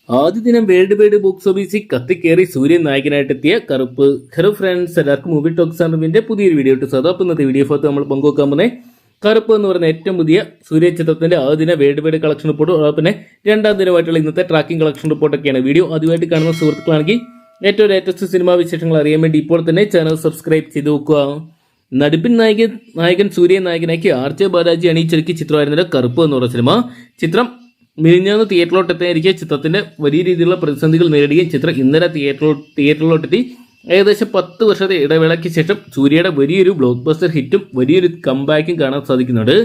ആദ്യ ദിനം world wide box ഓഫീസിൽ കത്തിക്കേറി സൂര്യൻ നായകനായിട്ടെത്തിയ കറുപ്പ്. ഹലോ ഫ്രണ്ട്സ്, എല്ലാവർക്കും മൂവി ടോക്സ് ആൻഡ് പുതിയൊരു വീഡിയോ ഇട്ട് സാധാരണ ഇന്നത്തെ വീഡിയോ ഭാഗത്ത് നമ്മൾ പങ്കുവെക്കാൻ പോകുന്നത് കറുപ്പ് എന്ന് പറയുന്ന ഏറ്റവും പുതിയ സൂര്യ ചിത്രത്തിന്റെ ആദ്യ ദിന വേൾഡ് വൈഡ് കളക്ഷൻ റിപ്പോർട്ട്, പിന്നെ രണ്ടാം ദിനമായിട്ടുള്ള ഇന്നത്തെ ട്രാക്കിംഗ് കളക്ഷൻ റിപ്പോർട്ടൊക്കെയാണ്. വീഡിയോ ആദ്യമായിട്ട് കാണുന്ന സുഹൃത്തുക്കളാണെങ്കിൽ ഏറ്റവും ലേറ്റസ്റ്റ് സിനിമാ വിശേഷങ്ങൾ അറിയാൻ വേണ്ടി ഇപ്പോൾ തന്നെ ചാനൽ സബ്സ്ക്രൈബ് ചെയ്ത് നോക്കുക. നടിപ്പിൻ നായകൻ സൂര്യ നായകനാക്കി RJ ബാലാജി അണിയിച്ചൊരുക്കിയ ചിത്രമായിരുന്നല്ലോ കറുപ്പ് എന്ന് പറയുന്ന സിനിമ. ചിത്രം മിനിഞ്ഞാന്ന് തിയേറ്ററിലോട്ട് എത്താനിരിക്കെ ചിത്രത്തിന്റെ വലിയ രീതിയിലുള്ള പ്രതിസന്ധികൾ നേരിടുകയും ചിത്രം ഇന്നലെ തിയേറ്ററിലോട്ടെത്തി ഏകദേശം 10 വർഷത്തെ ഇടവേളയ്ക്ക് ശേഷം സൂര്യയുടെ വലിയൊരു ബ്ലോക്ക് ബസ്റ്റർ ഹിറ്റും വലിയൊരു കംബാക്കും കാണാൻ സാധിക്കുന്നുണ്ട്.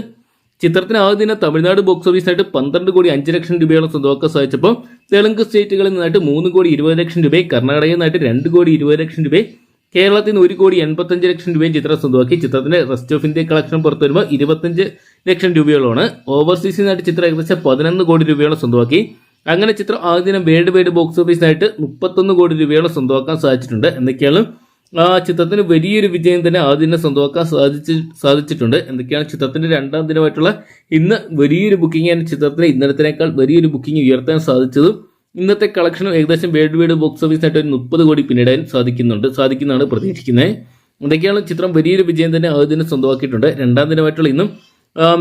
ചിത്രത്തിന് ആദ്യ ദിനം തമിഴ്നാട് ബോക്സ് ഓഫീസിനായിട്ട് 12 കോടി 5 ലക്ഷം രൂപയോളം സ്വന്തമാക്കാൻ സാധിച്ചപ്പോൾ തെലുങ്ക് സ്റ്റേറ്റുകളിൽ നിന്നായിട്ട് 3 കോടി 20 ലക്ഷം രൂപയും കർണാടകയിൽ നിന്നായിട്ട് 2 കോടി 20 ലക്ഷം രൂപയും കേരളത്തിൽ നിന്ന് 1 കോടി 85 ലക്ഷം രൂപയും ചിത്രം സ്വന്തമാക്കി. ചിത്രത്തിന്റെ റെസ്റ്റ് ഓഫ് ഇന്ത്യ കളക്ഷൻ പുറത്തു വരുമ്പോൾ 25 ലക്ഷം രൂപയോളമാണ്. ഓവർസീസിൽ നിന്നായിട്ട് ചിത്രം ഏകദേശം 11 കോടി രൂപയോളം സ്വന്തമാക്കി. അങ്ങനെ ചിത്രം ആദ്യ ദിനം വേൾഡ് വൈഡ് ബോക്സ് ഓഫീസിനായിട്ട് 31 കോടി രൂപയോളം സ്വന്തമാക്കാൻ സാധിച്ചിട്ടുണ്ട്. എന്തൊക്കെയാണ് ആ ചിത്രത്തിന് വലിയൊരു വിജയം തന്നെ ആദ്യ ദിനം സ്വന്തമാക്കാൻ സാധിച്ചിട്ടുണ്ട്. എന്തൊക്കെയാണ് ചിത്രത്തിന്റെ രണ്ടാം ദിനമായിട്ടുള്ള ഇന്ന് വലിയൊരു ബുക്കിംഗ് ചിത്രത്തിന് ഇന്നലത്തിനേക്കാൾ വലിയൊരു ബുക്കിംഗ് ഉയർത്താൻ സാധിച്ചതും ഇന്നത്തെ കളക്ഷനും ഏകദേശം വേൾഡ് വൈഡ് ബോക്സ് ഓഫീസിനായിട്ട് ഒരു 30 കോടി പിന്നിടാൻ സാധിക്കുന്നതാണ് പ്രതീക്ഷിക്കുന്നത്. എന്തൊക്കെയാണ് ചിത്രം വലിയൊരു വിജയം തന്നെ ആദ്യ ദിനം സ്വന്തമാക്കിയിട്ടുണ്ട്. രണ്ടാം ദിനമായിട്ടുള്ള ഇന്നും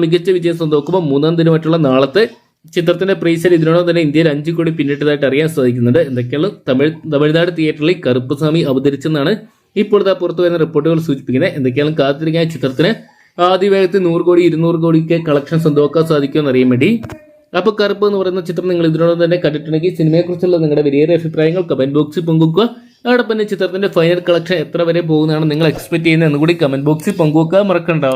മികച്ച വിജയം സ്വന്തമാക്കുമ്പോൾ മൂന്നാം ദിനമായിട്ടുള്ള നാളത്തെ ചിത്രത്തിന്റെ പ്രീസെയിൽ ഇതിനോടൊപ്പം തന്നെ ഇന്ത്യയിൽ 5 കോടി പിന്നിട്ടതായിട്ട് അറിയാൻ സാധിക്കുന്നുണ്ട്. എന്തൊക്കെയാണ് തമിഴ്നാട് തിയേറ്ററിൽ കറുപ്പസ്വാമി അവതരിച്ചെന്നാണ് ഇപ്പോഴത്തെ പുറത്തു വരുന്ന റിപ്പോർട്ടുകൾ സൂചിപ്പിക്കുന്നത്. എന്തൊക്കെയാണ് കാത്തിരിക്കാൻ ചിത്രത്തിന് ആദ്യ വേഗത്തിൽ 100 കോടി 200 കോടിക്ക് കളക്ഷൻ സ്വന്തമാക്കാൻ സാധിക്കുമെന്ന് അറിയാൻ വേണ്ടി. അപ്പോൾ കറുപ്പ് എന്ന് പറയുന്ന ചിത്രം നിങ്ങൾ ഇതിനോടൊപ്പം തന്നെ കണ്ടിട്ടുണ്ടെങ്കിൽ സിനിമയെക്കുറിച്ചുള്ള നിങ്ങളുടെ വലിയ അഭിപ്രായങ്ങൾ കമന്റ് ബോക്സിൽ പങ്കുവെക്കുക. അതോടൊപ്പം തന്നെ ചിത്രത്തിന്റെ ഫൈനൽ കളക്ഷൻ എത്ര വരെ പോകുന്നതാണ് നിങ്ങൾ എക്സ്പെക്ട് ചെയ്യുന്നത് എന്നുകൂടി കമന്റ് ബോക്സിൽ പങ്കുവെക്കാൻ മറക്കണ്ട.